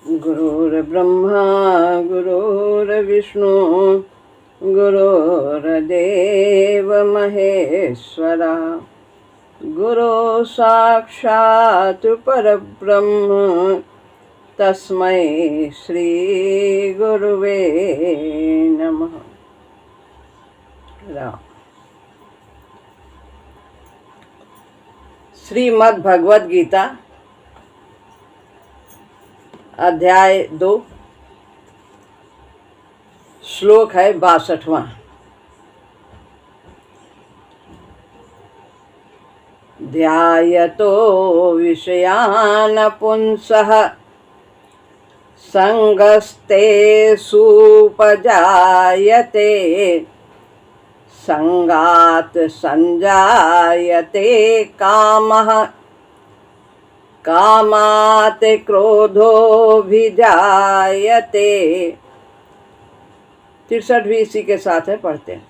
गुरुर्ब्रह्मा गुरुर्विष्णु गुरुर्देव महेश्वरा गुरु साक्षात् परब्रह्म तस्मै श्री गुरुवे नमः। श्रीमद् भगवद गीता अध्याय 2 श्लोक है 62वां। ध्यायतो विषयान् पुंसः संगस्ते सुपजायते संगात् संजायते कामः कामात् क्रोधोऽभिजायते। 63 भी इसी के साथ है, पढ़ते हैं।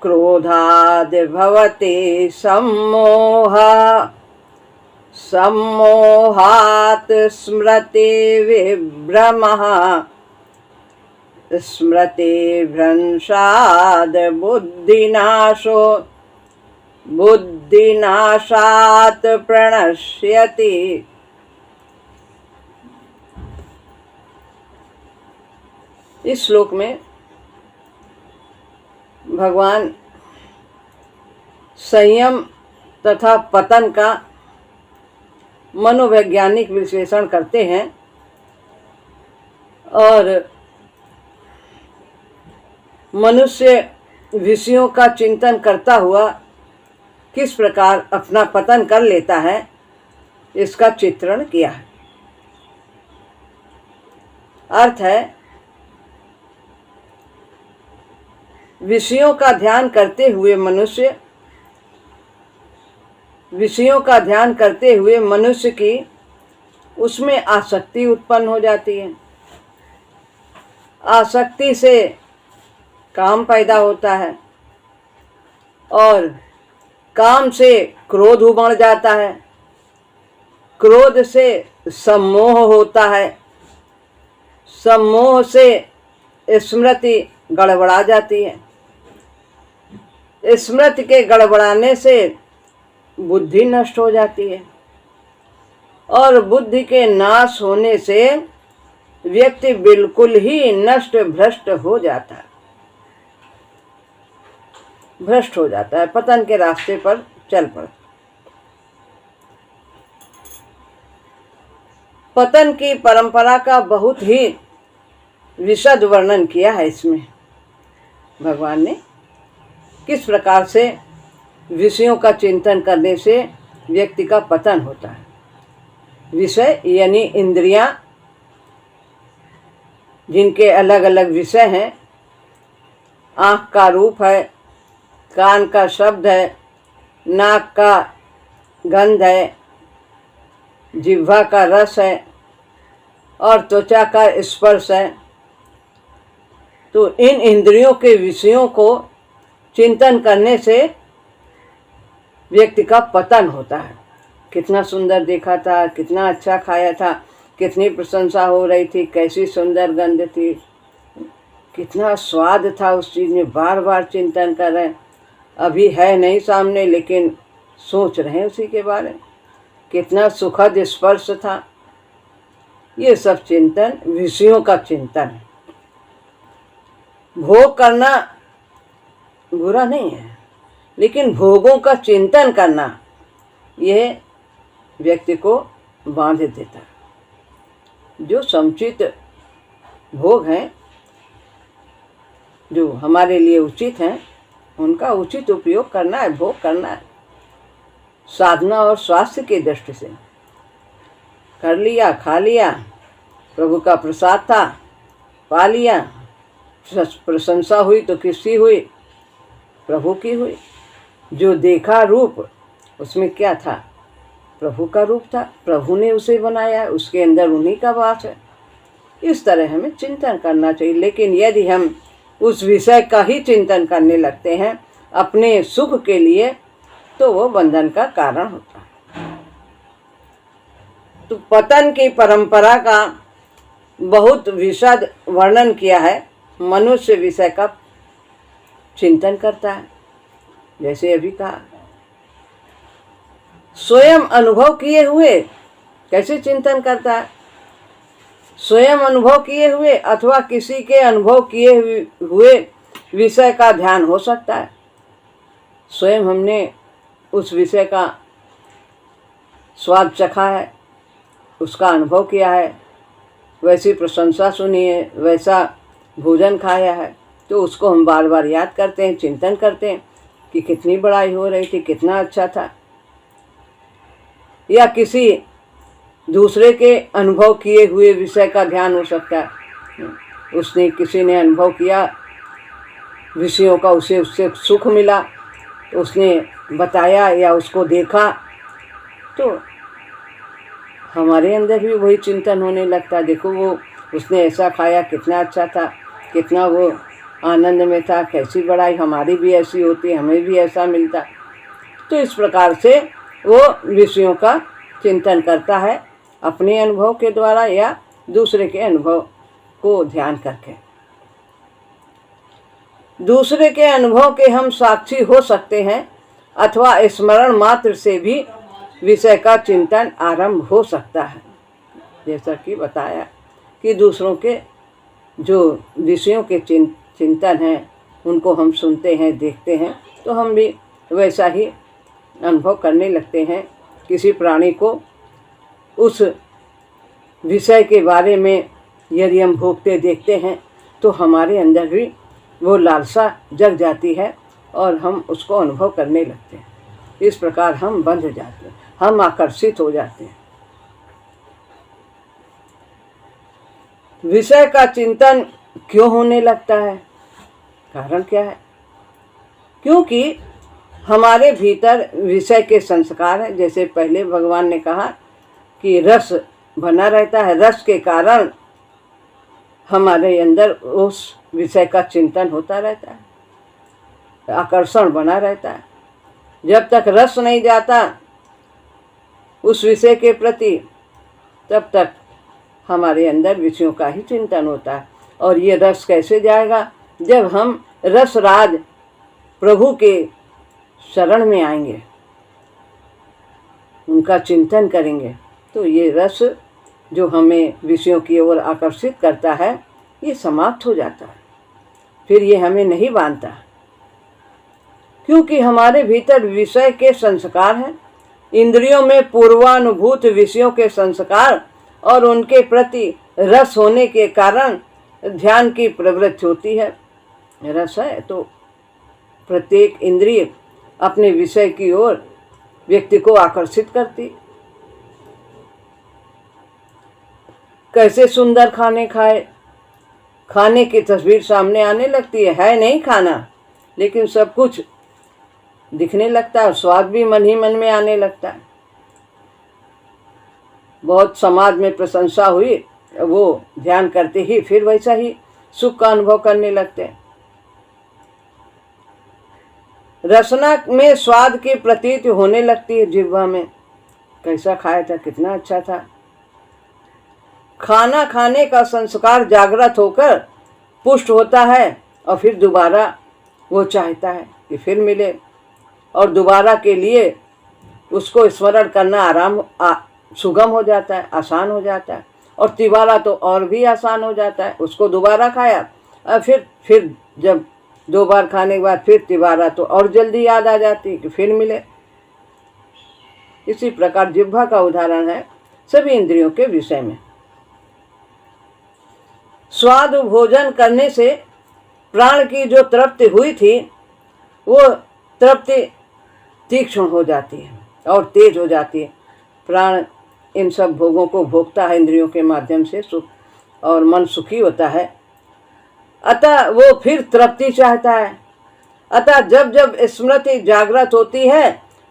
क्रोधाद् भवति सम्मोहः सम्मोहात् स्मृतिविभ्रमः स्मृतिभ्रंशाद् बुद्धिनाशो बुद्धिनाशात् प्रणश्यति। इस श्लोक में भगवान संयम तथा पतन का मनोवैज्ञानिक विश्लेषण करते हैं और मनुष्य विषयों का चिंतन करता हुआ किस प्रकार अपना पतन कर लेता है, इसका चित्रण किया है। अर्थ है, विषयों का ध्यान करते हुए मनुष्य की उसमें आसक्ति उत्पन्न हो जाती है। आसक्ति से काम पैदा होता है और काम से क्रोध उमड़ जाता है। क्रोध से सम्मोह होता है। सम्मोह से स्मृति गड़बड़ा जाती है। स्मृति के गड़बड़ाने से बुद्धि नष्ट हो जाती है और बुद्धि के नाश होने से व्यक्ति बिल्कुल ही नष्ट भ्रष्ट हो जाता है। भ्रष्ट हो जाता है, पतन के रास्ते पर चल पड़ता। पतन की परंपरा का बहुत ही विशद वर्णन किया है इसमें भगवान ने, किस प्रकार से विषयों का चिंतन करने से व्यक्ति का पतन होता है। विषय यानी इंद्रियां, जिनके अलग अलग विषय हैं। आँख का रूप है, कान का शब्द है, नाक का गंध है, जिह्वा का रस है और त्वचा का स्पर्श है। तो इन इंद्रियों के विषयों को चिंतन करने से व्यक्ति का पतन होता है। कितना सुंदर देखा था, कितना अच्छा खाया था, कितनी प्रशंसा हो रही थी, कैसी सुंदर गंध थी, कितना स्वाद था उस चीज़ में, बार बार चिंतन कर रहे हैं। अभी है नहीं सामने लेकिन सोच रहे हैं उसी के बारे में। कितना सुखद स्पर्श था। ये सब चिंतन विषयों का चिंतन है। भोग करना बुरा नहीं है, लेकिन भोगों का चिंतन करना यह व्यक्ति को बांध देता है। जो समुचित भोग हैं, जो हमारे लिए उचित हैं, उनका उचित उपयोग करना है, भोग करना है। साधना और स्वास्थ्य की दृष्टि से कर लिया, खा लिया, प्रभु का प्रसाद था, पा लिया, प्रशंसा हुई तो किसकी हुई? प्रभु की हुई। जो देखा रूप, उसमें क्या था? प्रभु का रूप था। प्रभु ने उसे बनाया, उसके अंदर उन्हीं का वास है। इस तरह हमें चिंतन करना चाहिए। लेकिन यदि हम उस विषय का ही चिंतन करने लगते हैं अपने सुख के लिए, तो वो बंधन का कारण होता है। तो पतन की परंपरा का बहुत विशद वर्णन किया है। मनुष्य विषय का चिंतन करता है, जैसे अभी कहा, स्वयं अनुभव किए हुए कैसे चिंतन करता है? स्वयं अनुभव किए हुए अथवा किसी के अनुभव किए हुए विषय का ध्यान हो सकता है। स्वयं हमने उस विषय का स्वाद चखा है, उसका अनुभव किया है, वैसी प्रशंसा सुनी है, वैसा भोजन खाया है, तो उसको हम बार बार याद करते हैं, चिंतन करते हैं कि कितनी बड़ाई हो रही थी, कितना अच्छा था। या किसी दूसरे के अनुभव किए हुए विषय का ध्यान हो सकता है। किसी ने अनुभव किया विषयों का, उसे उससे सुख मिला, तो उसने बताया या उसको देखा, तो हमारे अंदर भी वही चिंतन होने लगता। देखो वो उसने ऐसा खाया, कितना अच्छा था, कितना वो आनंद में था, कैसी बड़ाई, हमारी भी ऐसी होती, हमें भी ऐसा मिलता। तो इस प्रकार से वो विषयों का चिंतन करता है, अपने अनुभव के द्वारा या दूसरे के अनुभव को ध्यान करके। दूसरे के अनुभव के हम साक्षी हो सकते हैं अथवा स्मरण मात्र से भी विषय का चिंतन आरंभ हो सकता है। जैसा कि बताया कि दूसरों के जो विषयों के चिंतन हैं उनको हम सुनते हैं, देखते हैं, तो हम भी वैसा ही अनुभव करने लगते हैं। किसी प्राणी को उस विषय के बारे में यदि हम भोगते देखते हैं तो हमारे अंदर भी वो लालसा जग जाती है और हम उसको अनुभव करने लगते हैं। इस प्रकार हम बंध जाते हैं, हम आकर्षित हो जाते हैं। विषय का चिंतन क्यों होने लगता है? कारण क्या है? क्योंकि हमारे भीतर विषय के संस्कार हैं। जैसे पहले भगवान ने कहा कि रस बना रहता है, रस के कारण हमारे अंदर उस विषय का चिंतन होता रहता है, आकर्षण बना रहता है। जब तक रस नहीं जाता उस विषय के प्रति, तब तक हमारे अंदर विषयों का ही चिंतन होता है। और ये रस कैसे जाएगा? जब हम रसराज प्रभु के शरण में आएंगे, उनका चिंतन करेंगे, तो ये रस जो हमें विषयों की ओर आकर्षित करता है, ये समाप्त हो जाता है। फिर ये हमें नहीं बांधता, क्योंकि हमारे भीतर विषय के संस्कार हैं। इंद्रियों में पूर्वानुभूत विषयों के संस्कार और उनके प्रति रस होने के कारण ध्यान की प्रवृत्ति होती है। रस है तो प्रत्येक इंद्रिय अपने विषय की ओर व्यक्ति को आकर्षित करती। कैसे सुंदर खाने खाए, खाने की तस्वीर सामने आने लगती है नहीं खाना, लेकिन सब कुछ दिखने लगता है और स्वाद भी मन ही मन में आने लगता है। बहुत समाज में प्रशंसा हुई, वो ध्यान करते ही फिर वैसा ही सुख का अनुभव करने लगते हैं। रसना में स्वाद की प्रतीति होने लगती है जिह्वा में, कैसा खाया था, कितना अच्छा था। खाना खाने का संस्कार जागृत होकर पुष्ट होता है और फिर दोबारा वो चाहता है कि फिर मिले, और दोबारा के लिए उसको स्मरण करना सुगम हो जाता है, आसान हो जाता है। और तिबारा तो और भी आसान हो जाता है। उसको दोबारा खाया और फिर जब 2 बार खाने के बाद फिर तिबारा तो और जल्दी याद आ जाती है कि फिर मिले। इसी प्रकार जिह्वा का उदाहरण है सभी इंद्रियों के विषय में। स्वाद भोजन करने से प्राण की जो तृप्ति हुई थी, वो तृप्ति तीक्ष्ण हो जाती है और तेज हो जाती है। प्राण इन सब भोगों को भोगता है इंद्रियों के माध्यम से, सुख, और मन सुखी होता है। अतः वो फिर तृप्ति चाहता है। अतः जब जब स्मृति जागृत होती है,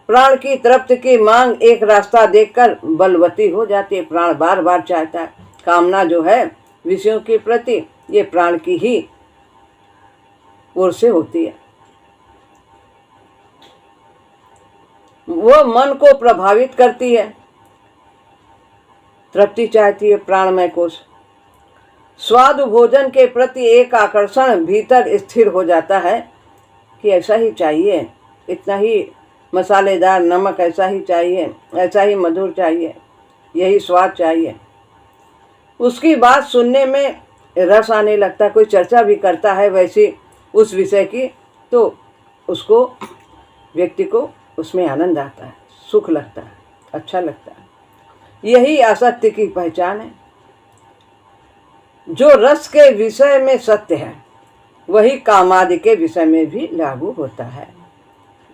प्राण की तृप्ति की मांग एक रास्ता देखकर बलवती हो जाती है। प्राण बार बार चाहता है। कामना जो है विषयों के प्रति, ये प्राण की ही ओर से होती है। वो मन को प्रभावित करती है। तृप्ति चाहती है प्राणमय कोश, स्वाद भोजन के प्रति एक आकर्षण भीतर स्थिर हो जाता है कि ऐसा ही चाहिए, इतना ही मसालेदार, नमक ऐसा ही चाहिए, ऐसा ही मधुर चाहिए, यही स्वाद चाहिए। उसकी बात सुनने में रस आने लगता, कोई चर्चा भी करता है वैसी उस विषय की, तो उसको, व्यक्ति को उसमें आनंद आता है, सुख लगता है, अच्छा लगता है। यही आसक्ति की पहचान है। जो रस के विषय में सत्य है वही कामादि के विषय में भी लागू होता है।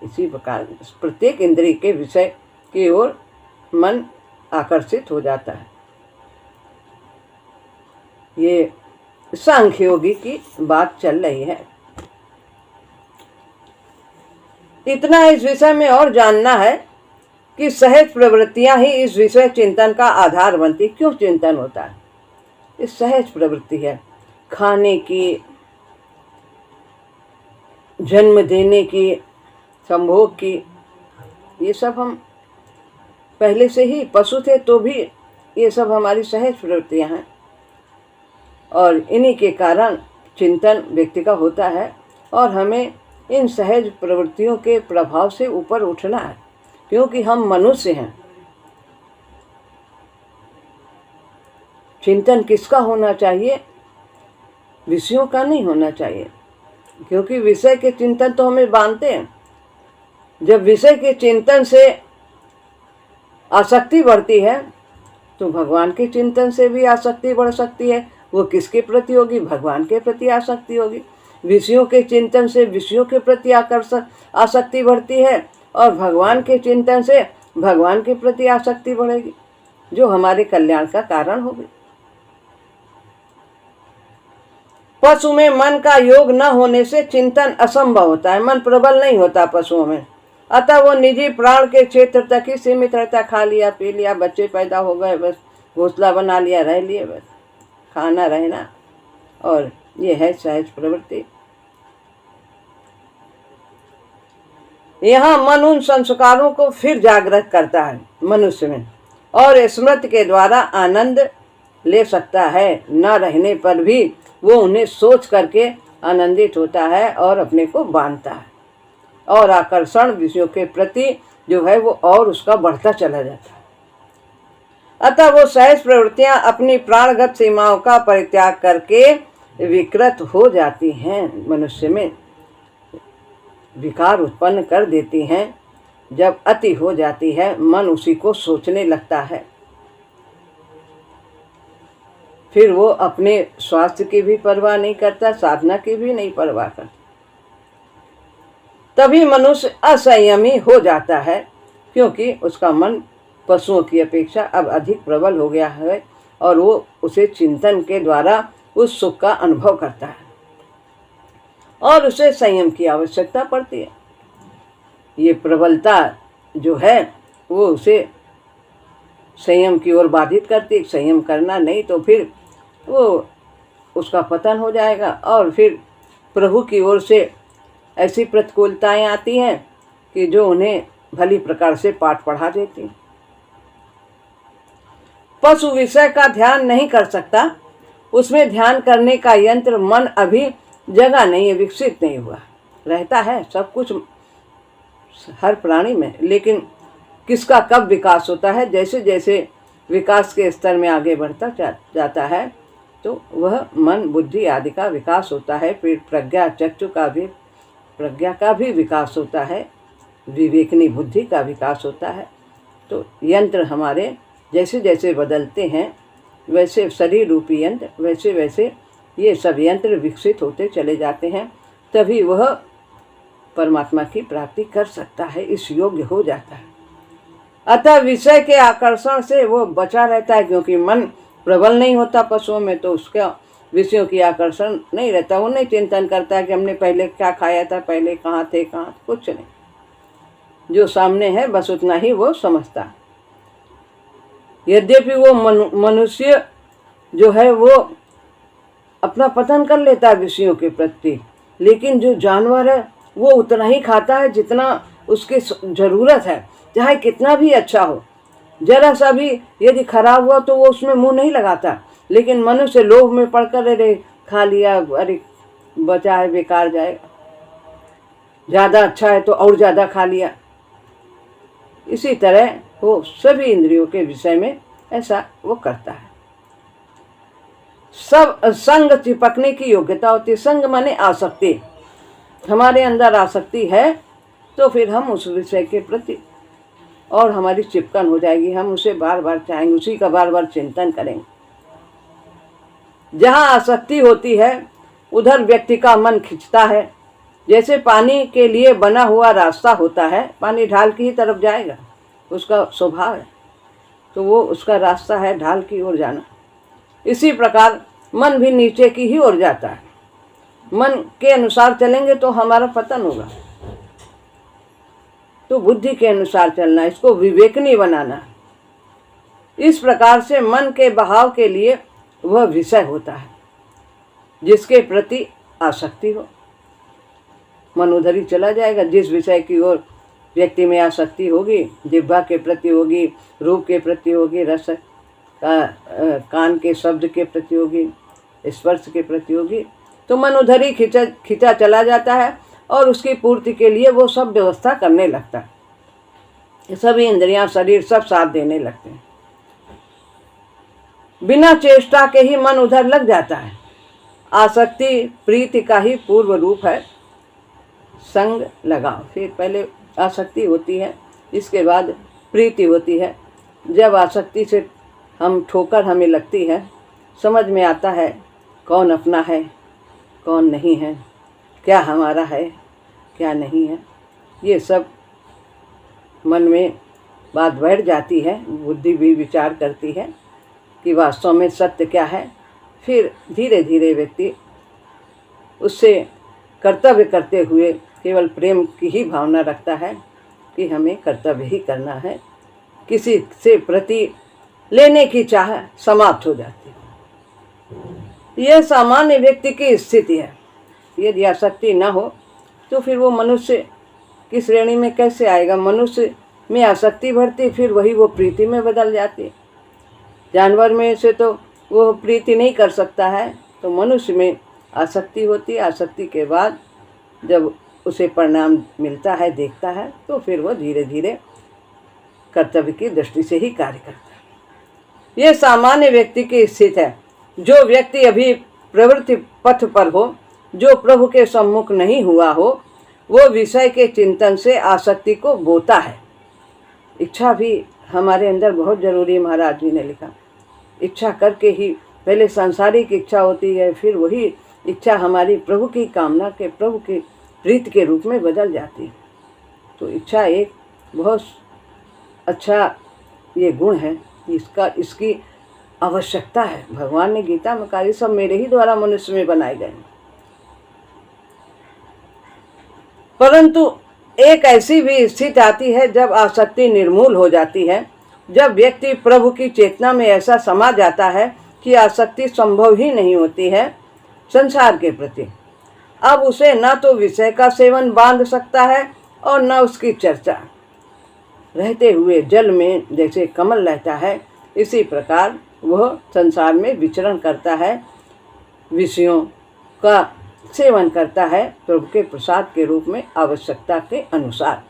इसी प्रकार प्रत्येक इंद्रिय के विषय की ओर मन आकर्षित हो जाता है। ये सांख्य योगी की बात चल रही है। इतना इस विषय में और जानना है कि सहज प्रवृत्तियां ही इस विषय चिंतन का आधार बनती। क्यों चिंतन होता है? इस सहज प्रवृत्ति है, खाने की, जन्म देने की, संभोग की, ये सब हम पहले से ही पशु थे तो भी ये सब हमारी सहज प्रवृत्तियां हैं, और इन्हीं के कारण चिंतन व्यक्ति का होता है। और हमें इन सहज प्रवृत्तियों के प्रभाव से ऊपर उठना है, क्योंकि हम मनुष्य हैं। चिंतन किसका होना चाहिए? विषयों का नहीं होना चाहिए, क्योंकि विषय के चिंतन तो हमें बांधते हैं। जब विषय के चिंतन से आसक्ति बढ़ती है तो भगवान के चिंतन से भी आसक्ति बढ़ सकती है। वो किसके प्रति होगी? भगवान के प्रति आसक्ति होगी। विषयों के चिंतन से विषयों के प्रति आसक्ति बढ़ती है, और भगवान के चिंतन से भगवान के प्रति आसक्ति बढ़ेगी, जो हमारे कल्याण का कारण होगी। पशु में मन का योग न होने से चिंतन असंभव होता है। मन प्रबल नहीं होता पशुओं में, अतः वो निजी प्राण के क्षेत्र तक ही सीमित रहता। खा लिया, पी लिया, बच्चे पैदा हो गए, बस घोंसला बना लिया, रह लिए, बस खाना रहना, और ये है सहज प्रवृत्ति। यहाँ मन उन संस्कारों को फिर जागृत करता है मनुष्य में, और स्मृति के द्वारा आनंद ले सकता है। न रहने पर भी वो उन्हें सोच करके आनंदित होता है और अपने को बांधता है, और आकर्षण विषयों के प्रति जो है वो और उसका बढ़ता चला जाता है। अतः वो सहज प्रवृत्तियां अपनी प्राणगत सीमाओं का परित्याग करके विकृत हो जाती हैं, मनुष्य में विकार उत्पन्न कर देती हैं। जब अति हो जाती है, मन उसी को सोचने लगता है, फिर वो अपने स्वास्थ्य की भी परवाह नहीं करता, साधना की भी नहीं परवाह करता। तभी मनुष्य असंयमी हो जाता है, क्योंकि उसका मन पशुओं की अपेक्षा अब अधिक प्रबल हो गया है, और वो उसे चिंतन के द्वारा उस सुख का अनुभव करता है, और उसे संयम की आवश्यकता पड़ती है। ये प्रबलता जो है वो उसे संयम की ओर बाधित करती है। संयम करना नहीं तो फिर वो उसका पतन हो जाएगा, और फिर प्रभु की ओर से ऐसी प्रतिकूलताएं आती हैं कि जो उन्हें भली प्रकार से पाठ पढ़ा देती हैं। पशु विषय का ध्यान नहीं कर सकता, उसमें ध्यान करने का यंत्र मन अभी जगह नहीं है, विकसित नहीं हुआ। रहता है सब कुछ हर प्राणी में, लेकिन किसका कब विकास होता है? जैसे जैसे विकास के स्तर में आगे बढ़ता जाता है तो वह मन बुद्धि आदि का विकास होता है। फिर प्रज्ञा चक्षु का भी, प्रज्ञा का भी विकास होता है, विवेकनी बुद्धि का विकास होता है। तो यंत्र हमारे जैसे जैसे बदलते हैं, वैसे शरीर रूपी यंत्र वैसे वैसे ये सब यंत्र विकसित होते चले जाते हैं, तभी वह परमात्मा की प्राप्ति कर सकता है, इस योग्य हो जाता है। अतः विषय के आकर्षण से वो बचा रहता है, क्योंकि मन प्रबल नहीं होता पशुओं में, तो उसका विषयों की आकर्षण नहीं रहता। वो नहीं चिंतन करता है कि हमने पहले क्या खाया था, पहले कहाँ थे, कहाँ, कुछ नहीं। जो सामने है बस उतना ही वो समझता है। यद्यपि वो मनुष्य जो है वो अपना पतन कर लेता है विषयों के प्रति, लेकिन जो जानवर है वो उतना ही खाता है जितना उसकी ज़रूरत है, चाहे कितना भी अच्छा हो। जरा सा भी यदि खराब हुआ तो वो उसमें मुंह नहीं लगाता, लेकिन मनुष्य लोभ में पड़कर अरे खा लिया, अरे बचा है बेकार जाएगा, ज़्यादा अच्छा है तो और ज़्यादा खा लिया। इसी तरह वो सभी इंद्रियों के विषय में ऐसा वो करता है। सब संग चिपकने की योग्यता होती है। संग माने आसक्ति। हमारे अंदर आसक्ति है तो फिर हम उस विषय के प्रति और हमारी चिपकन हो जाएगी, हम उसे बार बार चाहेंगे, उसी का बार बार चिंतन करेंगे। जहाँ आसक्ति होती है उधर व्यक्ति का मन खिंचता है। जैसे पानी के लिए बना हुआ रास्ता होता है, पानी ढाल की ही तरफ जाएगा, उसका स्वभाव है, तो वो उसका रास्ता है ढाल की ओर जाना। इसी प्रकार मन भी नीचे की ही ओर जाता है। मन के अनुसार चलेंगे तो हमारा पतन होगा। तो बुद्धि के अनुसार चलना, इसको विवेकनी बनाना। इस प्रकार से मन के बहाव के लिए वह विषय होता है जिसके प्रति आसक्ति हो। मन उधर ही चला जाएगा जिस विषय की ओर व्यक्ति में आसक्ति होगी। जिह्वा के प्रति होगी, रूप के प्रति होगी, रस कान के शब्द के प्रति होगी, स्पर्श के प्रति होगी, तो मन उधर ही खिंचा चला जाता है और उसकी पूर्ति के लिए वो सब व्यवस्था करने लगता है। सभी इंद्रियां, शरीर सब साथ देने लगते हैं। बिना चेष्टा के ही मन उधर लग जाता है। आसक्ति प्रीति का ही पूर्व रूप है। संग लगाओ, फिर पहले आसक्ति होती है, इसके बाद प्रीति होती है। जब आसक्ति से हम ठोकर हमें लगती है, समझ में आता है कौन अपना है कौन नहीं है, क्या हमारा है क्या नहीं है। ये सब मन में बात बैठ जाती है। बुद्धि भी विचार करती है कि वास्तव में सत्य क्या है। फिर धीरे धीरे व्यक्ति उससे कर्तव्य करते हुए केवल प्रेम की ही भावना रखता है कि हमें कर्तव्य ही करना है। किसी से प्रति लेने की चाह समाप्त हो जाती है। यह सामान्य व्यक्ति की स्थिति है। यदि आसक्ति न हो तो फिर वो मनुष्य की श्रेणी में कैसे आएगा। मनुष्य में आसक्ति बढ़ती, फिर वही वो प्रीति में बदल जाती। जानवर में से तो वो प्रीति नहीं कर सकता है, तो मनुष्य में आसक्ति होती है। आसक्ति के बाद जब उसे परिणाम मिलता है, देखता है, तो फिर वो धीरे धीरे कर्तव्य की दृष्टि से ही कार्य करता है। ये सामान्य व्यक्ति की स्थिति है। जो व्यक्ति अभी प्रवृत्ति पथ पर हो, जो प्रभु के सम्मुख नहीं हुआ हो, वो विषय के चिंतन से आसक्ति को बोता है। इच्छा भी हमारे अंदर बहुत जरूरी है। महाराज जी ने लिखा, इच्छा करके ही पहले सांसारिक इच्छा होती है, फिर वही इच्छा हमारी प्रभु की कामना के, प्रभु की प्रीति के रूप में बदल जाती है। तो इच्छा एक बहुत अच्छा ये गुण है, इसकी आवश्यकता है। भगवान ने गीता में कहा, ये सब मेरे ही द्वारा मनुष्य में बनाए गए। परंतु एक ऐसी भी स्थिति आती है जब आसक्ति निर्मूल हो जाती है, जब व्यक्ति प्रभु की चेतना में ऐसा समा जाता है कि आसक्ति संभव ही नहीं होती है संसार के प्रति। अब उसे न तो विषय का सेवन बांध सकता है और न उसकी चर्चा। रहते हुए जल में जैसे कमल रहता है, इसी प्रकार वह संसार में विचरण करता है, विषयों का सेवन करता है प्रभु के प्रसाद के रूप में आवश्यकता के अनुसार।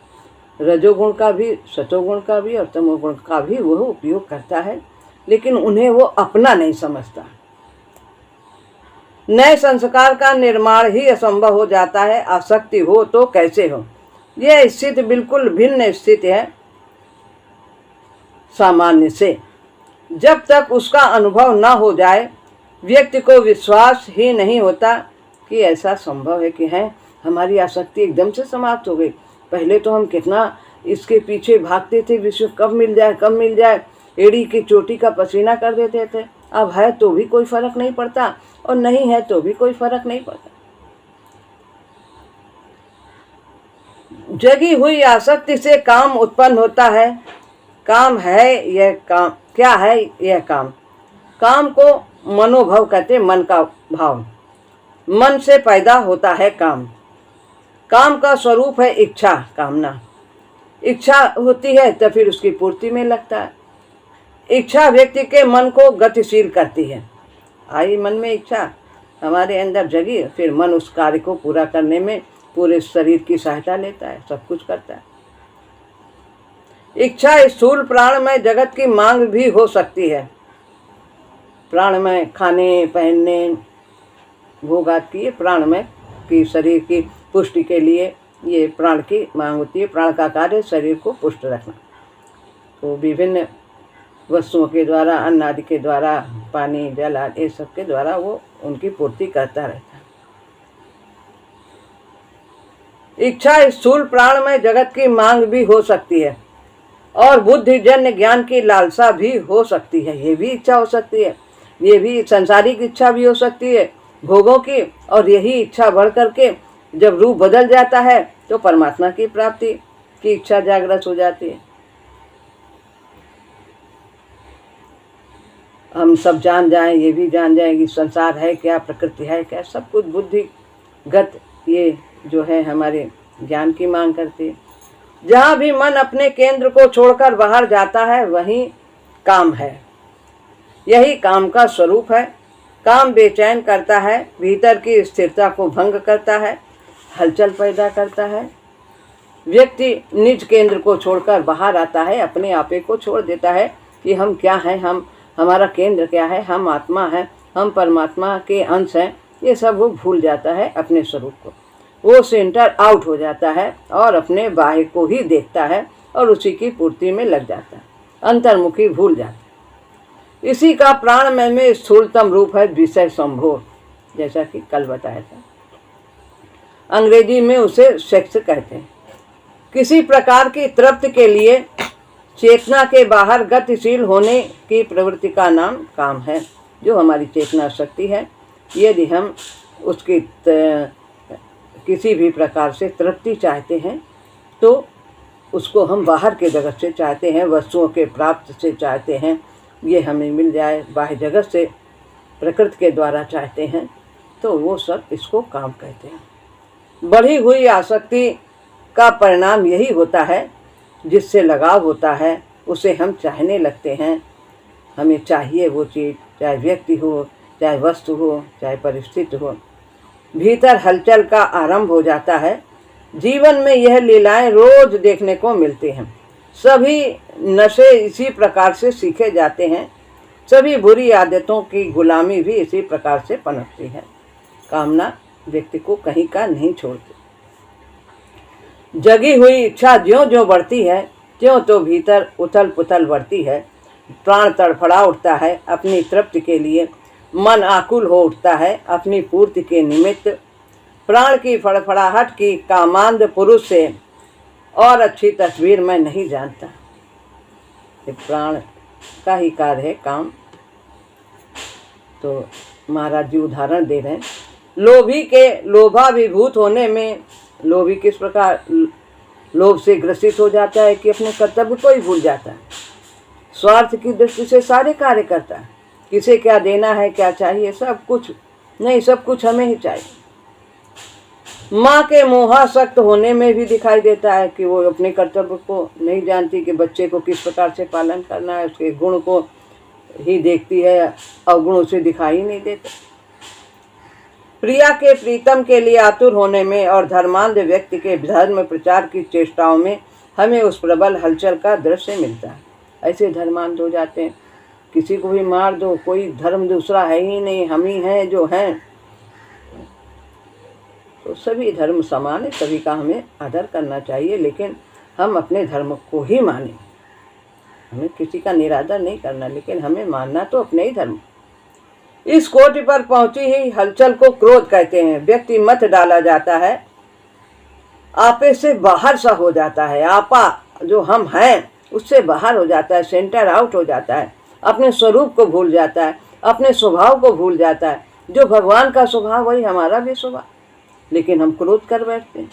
रजोगुण का भी, सतोगुण का भी और तमोगुण का भी वह उपयोग करता है, लेकिन उन्हें वो अपना नहीं समझता। नए संस्कार का निर्माण ही असंभव हो जाता है, आसक्ति हो तो कैसे हो। यह स्थिति बिल्कुल भिन्न स्थिति है सामान्य से। जब तक उसका अनुभव न हो जाए, व्यक्ति को विश्वास ही नहीं होता कि ऐसा संभव है कि है हमारी आसक्ति एकदम से समाप्त हो गई। पहले तो हम कितना इसके पीछे भागते थे, विश्व कब मिल जाए कब मिल जाए, एड़ी की चोटी का पसीना कर देते थे। अब है तो भी कोई फर्क नहीं पड़ता और नहीं है तो भी कोई फर्क नहीं पड़ता। जगी हुई आसक्ति से काम उत्पन्न होता है। काम है यह काम, क्या है यह काम। काम को मनोभाव कहते, मन का भाव। मन से पैदा होता है काम। काम का स्वरूप है इच्छा, कामना। इच्छा होती है तो फिर उसकी पूर्ति में लगता है। इच्छा व्यक्ति के मन को गतिशील करती है। आई मन में इच्छा, हमारे अंदर जगी, फिर मन उस कार्य को पूरा करने में पूरे शरीर की सहायता लेता है, सब कुछ करता है। इच्छा स्थूल प्राणमय जगत की मांग भी हो सकती है। प्राणमय खाने पहनने भोगात की, प्राणमय की शरीर की पुष्टि के लिए ये प्राण की मांग होती है। प्राण का कार्य शरीर को पुष्ट रखना, तो विभिन्न वस्तुओं के द्वारा, अन्न आदि के द्वारा, पानी जल आदि ये सब के द्वारा वो उनकी पूर्ति करता रहता है। इच्छा स्थूल प्राणमय जगत की मांग भी हो सकती है और बुद्धिजन्य ज्ञान की लालसा भी हो सकती है। ये भी इच्छा हो सकती है, ये भी सांसारिक इच्छा भी हो सकती है भोगों की, और यही इच्छा बढ़ करके जब रूप बदल जाता है तो परमात्मा की प्राप्ति की इच्छा जागृत हो जाती है। हम सब जान जाएं, ये भी जान जाएं कि संसार है क्या, प्रकृति है क्या, सब कुछ बुद्धिगत ये जो है हमारे ज्ञान की मांग करती है। जहाँ भी मन अपने केंद्र को छोड़कर बाहर जाता है वहीं काम है, यही काम का स्वरूप है। काम बेचैन करता है, भीतर की स्थिरता को भंग करता है, हलचल पैदा करता है। व्यक्ति निज केंद्र को छोड़कर बाहर आता है, अपने आपे को छोड़ देता है कि हम क्या हैं, हमारा केंद्र क्या है, हम आत्मा हैं, हम परमात्मा के अंश हैं, ये सब वो भूल जाता है अपने स्वरूप को। वो सेंटर आउट हो जाता है और अपने बाह्य को ही देखता है और उसी की पूर्ति में लग जाता है, अंतर्मुखी भूल जाता है। इसी का प्राणमय में स्थूलतम रूप है विषय संभोग, जैसा कि कल बताया था। अंग्रेजी में उसे सेक्स कहते हैं। किसी प्रकार की तृप्ति के लिए चेतना के बाहर गतिशील होने की प्रवृत्ति का नाम काम है, जो हमारी चेतना शक्ति है। यदि हम उसकी किसी भी प्रकार से तृप्ति चाहते हैं तो उसको हम बाहर के जगत से चाहते हैं, वस्तुओं के प्राप्त से चाहते हैं, ये हमें मिल जाए, बाह्य जगत से प्रकृति के द्वारा चाहते हैं, तो वो सब इसको काम कहते हैं। बढ़ी हुई आसक्ति का परिणाम यही होता है, जिससे लगाव होता है उसे हम चाहने लगते हैं। हमें चाहिए वो चीज़, चाहे व्यक्ति हो, चाहे वस्तु हो, चाहे परिस्थिति हो। भीतर हलचल का आरंभ हो जाता है। जीवन में यह लीलाएं रोज देखने को मिलती हैं। सभी नशे इसी प्रकार से सीखे जाते हैं, सभी बुरी आदतों की गुलामी भी इसी प्रकार से पनपती है। कामना व्यक्ति को कहीं का नहीं छोड़ती। जगी हुई इच्छा ज्यों ज्यों बढ़ती है त्यों तो भीतर उथल पुथल बढ़ती है। प्राण तड़फड़ा उठता है अपनी तृप्ति के लिए, मन आकुल हो उठता है अपनी पूर्ति के निमित्त। प्राण की फड़फड़ाहट की कामांध पुरुष से और अच्छी तस्वीर मैं नहीं जानता। प्राण का ही कार्य है काम। तो महाराज जी उदाहरण दे रहे हैं, लोभी के लोभाभिभूत होने में, लोभी किस प्रकार लोभ से ग्रसित हो जाता है कि अपने कर्तव्य को ही भूल जाता है, स्वार्थ की दृष्टि से सारे कार्य करता है, किसे क्या देना है, क्या चाहिए, सब कुछ नहीं, सब कुछ हमें ही चाहिए। माँ के मोहासक्त होने में भी दिखाई देता है कि वो अपने कर्तव्य को नहीं जानती कि बच्चे को किस प्रकार से पालन करना है, उसके गुण को ही देखती है, अवगुण उसे दिखाई नहीं देते। प्रिया के प्रीतम के लिए आतुर होने में और धर्मांध व्यक्ति के धर्म प्रचार की चेष्टाओं में हमें उस प्रबल हलचल का दृश्य मिलता है। ऐसे धर्मांध हो जाते हैं, किसी को भी मार दो, कोई धर्म दूसरा है ही नहीं, हम ही हैं जो हैं। तो सभी धर्म समान है, सभी का हमें आदर करना चाहिए, लेकिन हम अपने धर्म को ही माने। हमें किसी का निरादर नहीं करना, लेकिन हमें मानना तो अपने ही धर्म। इस कोटि पर पहुंची ही हलचल को क्रोध कहते हैं। व्यक्ति मत डाला जाता है, आपे से बाहर सा हो जाता है, आपा जो हम हैं उससे बाहर हो जाता है, सेंटर आउट हो जाता है, अपने स्वरूप को भूल जाता है, अपने स्वभाव को भूल जाता है। जो भगवान का स्वभाव वही हमारा भी स्वभाव, लेकिन हम क्रोध कर बैठते हैं।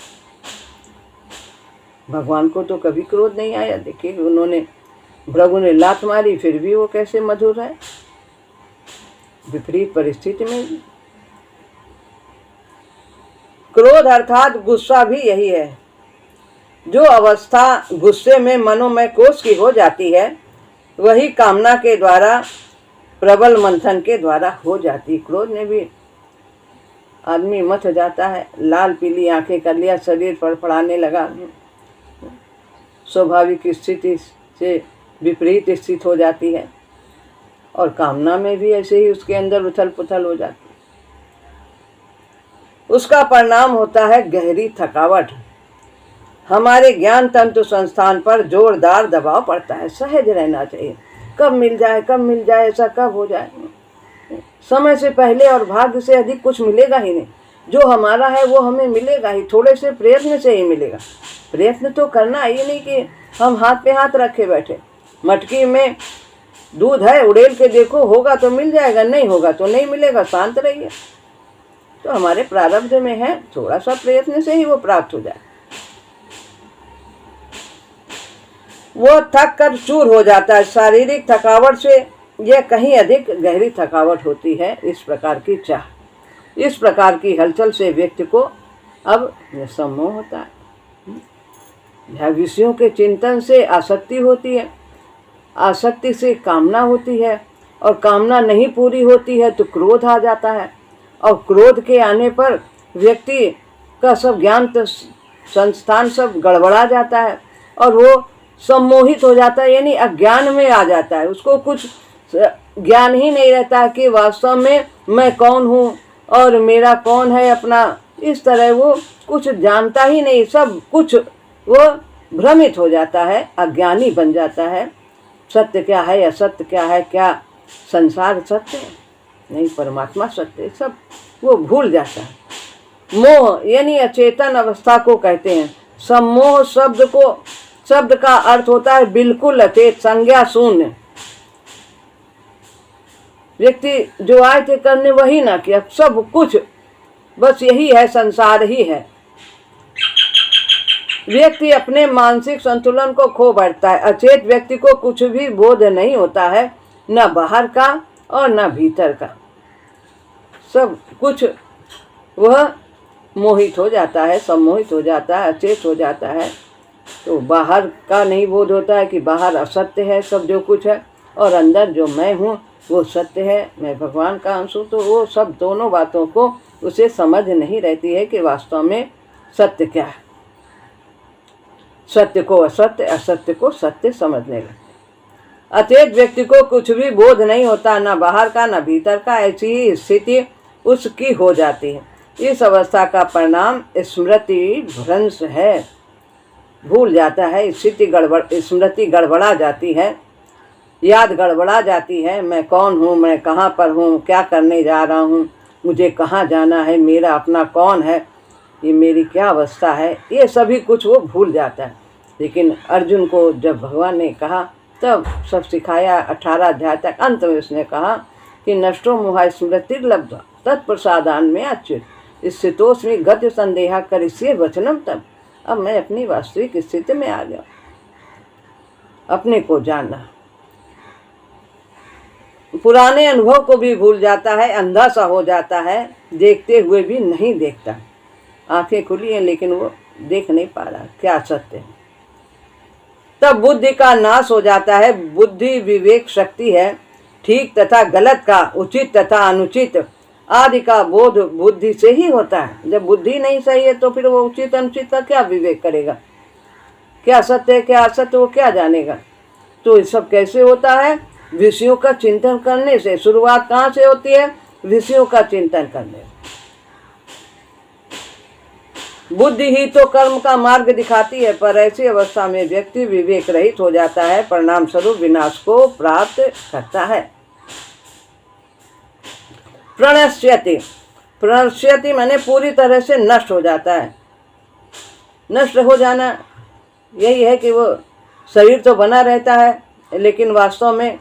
भगवान को तो कभी क्रोध नहीं आया। देखिए उन्होंने, प्रभु ने लात मारी फिर भी वो कैसे मधुर है, विपरीत परिस्थिति में भी। क्रोध अर्थात गुस्सा भी यही है। जो अवस्था गुस्से में मनोमय कोष की हो जाती है, वही कामना के द्वारा प्रबल मंथन के द्वारा हो जाती। क्रोध ने भी आदमी मत हो जाता है, लाल पीली आंखें कर लिया, शरीर फड़फड़ाने लगा, स्वाभाविक स्थिति से विपरीत स्थिति हो जाती है। और कामना में भी ऐसे ही उसके अंदर उथल पुथल हो जाती है। उसका परिणाम होता है गहरी थकावट। हमारे ज्ञान तंत्र संस्थान पर जोरदार दबाव पड़ता है। सहज रहना चाहिए, कब मिल जाए कब मिल जाए, ऐसा कब हो जाए। समय से पहले और भाग्य से अधिक कुछ मिलेगा ही नहीं। जो हमारा है वो हमें मिलेगा ही, थोड़े से प्रयत्न से ही मिलेगा। प्रयत्न तो करना, ये नहीं कि हम हाथ पे हाथ रखे बैठे। मटकी में दूध है, उड़ेल के देखो, होगा तो मिल जाएगा, नहीं होगा तो नहीं मिलेगा, शांत रहिए। तो हमारे प्रारब्ध में है, थोड़ा सा प्रयत्न से ही वो प्राप्त हो जाए। वो थक कर चूर हो जाता है। शारीरिक थकावट से यह कहीं अधिक गहरी थकावट होती है। इस प्रकार की चाह, इस प्रकार की हलचल से व्यक्ति को अब सम्मोह होता है। विषयों के चिंतन से आसक्ति होती है, आसक्ति से कामना होती है, और कामना नहीं पूरी होती है तो क्रोध आ जाता है। और क्रोध के आने पर व्यक्ति का सब ज्ञान संस्थान सब गड़बड़ा जाता है और वो सम्मोहित हो जाता है, यानी अज्ञान में आ जाता है। उसको कुछ ज्ञान ही नहीं रहता कि वास्तव में मैं कौन हूँ और मेरा कौन है अपना। इस तरह वो कुछ जानता ही नहीं, सब कुछ वो भ्रमित हो जाता है, अज्ञानी बन जाता है। सत्य क्या है, असत्य क्या है, क्या संसार सत्य है, नहीं परमात्मा सत्य है, सब वो भूल जाता है। मोह यानी अचेतन अवस्था को कहते हैं। सम्मोह शब्द का अर्थ होता है बिल्कुल अचेत, संज्ञा शून्य। व्यक्ति जो आए थे करने वही ना किया, सब कुछ बस यही है, संसार ही है। व्यक्ति अपने मानसिक संतुलन को खो बैठता है। अचेत व्यक्ति को कुछ भी बोध नहीं होता है, न बाहर का और न भीतर का। सब कुछ वह मोहित हो जाता है, सम्मोहित हो जाता है, अचेत हो जाता है। तो बाहर का नहीं बोध होता है कि बाहर असत्य है सब जो कुछ है, और अंदर जो मैं हूँ वो सत्य है, मैं भगवान का अंश हूँ। तो वो सब दोनों बातों को उसे समझ नहीं रहती है कि वास्तव में सत्य क्या है। सत्य को असत्य, असत्य को सत्य समझने लगते। अचेत व्यक्ति को कुछ भी बोध नहीं होता, ना बाहर का ना भीतर का। ऐसी ही स्थिति उसकी हो जाती है। इस अवस्था का परिणाम स्मृति भ्रंश है, भूल जाता है। स्मृति गड़बड़ा जाती है, याद गड़बड़ा जाती है। मैं कौन हूँ, मैं कहाँ पर हूँ, क्या करने जा रहा हूँ, मुझे कहाँ जाना है, मेरा अपना कौन है, ये मेरी क्या अवस्था है, ये सभी कुछ वो भूल जाता है। लेकिन अर्जुन को जब भगवान ने कहा तब सब सिखाया। 18 अध्याय तक अंत में उसने कहा कि नष्टो मोह स्मृतिर्लब्ध्वा तत्प्रसादान में अच्युत स्थितोस्मि गद्य संदेहा करिष्ये वचनम तब। अब मैं अपनी वास्तविक स्थिति में आ गया। अपने को जानना, पुराने अनुभव को भी भूल जाता है, अंधा सा हो जाता है, देखते हुए भी नहीं देखता। आंखें खुली हैं लेकिन वो देख नहीं पा रहा क्या सत्य है। तब बुद्धि का नाश हो जाता है। बुद्धि विवेक शक्ति है। ठीक तथा गलत का, उचित तथा अनुचित आदि का बोध बुद्धि से ही होता है। जब बुद्धि नहीं सही है तो फिर वो उचित अनुचित का क्या विवेक करेगा, क्या सत्य है क्या असत्य, वो क्या जानेगा। तो ये सब कैसे होता है? विषयों का चिंतन करने से। शुरुआत कहाँ से होती है? विषयों का चिंतन करने। बुद्धि ही तो कर्म का मार्ग दिखाती है, पर ऐसी अवस्था में व्यक्ति विवेक रहित हो जाता है, परिणाम स्वरूप विनाश को प्राप्त करता है। प्रणश्यति, प्रणश्यति माने पूरी तरह से नष्ट हो जाता है। नष्ट हो जाना यही है कि वो शरीर तो बना रहता है लेकिन वास्तव में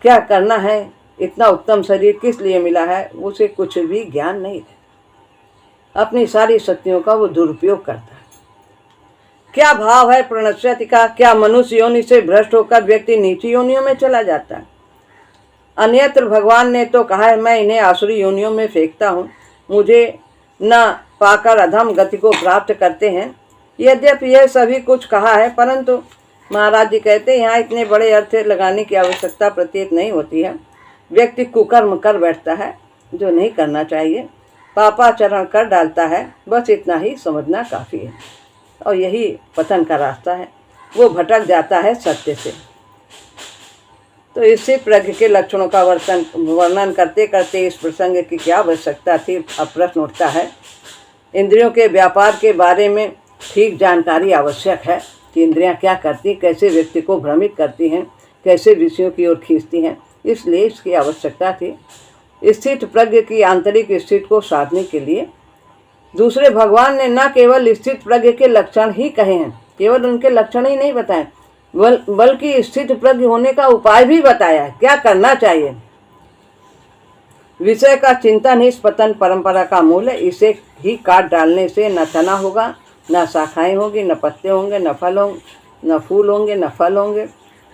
क्या करना है, इतना उत्तम शरीर किस लिए मिला है, उसे कुछ भी ज्ञान नहीं है। अपनी सारी शक्तियों का वो दुरुपयोग करता है। क्या भाव है प्रणश्यति का? क्या मनुष्य योनि से भ्रष्ट होकर व्यक्ति नीची योनियों में चला जाता है? अन्यत्र भगवान ने तो कहा है, मैं इन्हें आसुरी योनियों में फेंकता हूँ, मुझे न पाकर अधम गति को प्राप्त करते हैं। यद्यपि यह सभी कुछ कहा है, परंतु महाराज जी कहते हैं यहाँ इतने बड़े अर्थ लगाने की आवश्यकता प्रतीत नहीं होती है। व्यक्ति कुकर्म कर बैठता है जो नहीं करना चाहिए, पापाचरण कर डालता है, बस इतना ही समझना काफ़ी है। और यही पतन का रास्ता है, वो भटक जाता है सत्य से। तो इसी प्रज्ञ के लक्षणों का वर्णन करते करते इस प्रसंग की क्या आवश्यकता थी, अब प्रश्न उठता है। इंद्रियों के व्यापार के बारे में ठीक जानकारी आवश्यक है कि इंद्रियां क्या करती, कैसे व्यक्ति को भ्रमित करती हैं, कैसे विषयों की ओर खींचती हैं, इसलिए इसकी आवश्यकता थी। स्थित प्रज्ञ की आंतरिक स्थिति को साधने के लिए दूसरे भगवान ने न केवल स्थित प्रज्ञ के लक्षण ही कहे हैं, केवल उनके लक्षण ही नहीं बताए, बल्कि स्थित प्रज्ञ होने का उपाय भी बताया है, क्या करना चाहिए। विषय का चिंतन ही इस पतन परंपरा का मूल है। इसे ही काट डालने से न तना होगा, न शाखाएं होगी, न पत्ते होंगे, न फूल होंगे, न फल होंगे।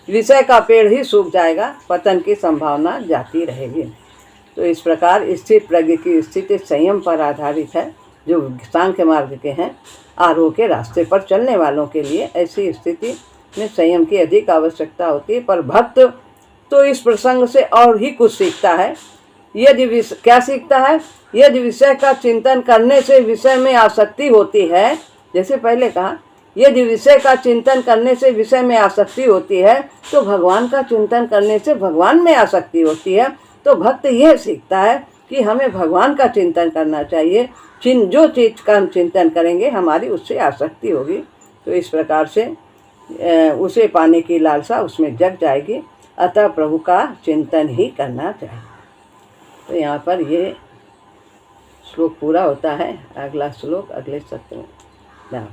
विषय का पेड़ ही सूख जाएगा, पतन की संभावना जाती रहेगी। तो इस प्रकार स्थित प्रज्ञ की स्थिति संयम पर आधारित है, जो सांख्य मार्ग के हैं। आरोह के रास्ते पर चलने वालों के लिए ऐसी स्थिति में संयम की अधिक आवश्यकता होती है। पर भक्त तो इस प्रसंग से और ही कुछ सीखता है। यदि क्या सीखता है? यदि विषय का चिंतन करने से विषय में आसक्ति होती है, जैसे पहले कहा, यदि विषय का चिंतन करने से विषय में आसक्ति होती है तो भगवान का चिंतन करने से भगवान में आसक्ति होती है। तो भक्त यह सीखता है कि हमें भगवान का चिंतन करना चाहिए। जो चीज़ का हम चिंतन करेंगे हमारी उससे आसक्ति होगी। तो इस प्रकार से उसे पाने की लालसा उसमें जग जाएगी। अतः प्रभु का चिंतन ही करना चाहिए। तो यहाँ पर ये श्लोक पूरा होता है। अगला श्लोक अगले सत्र में।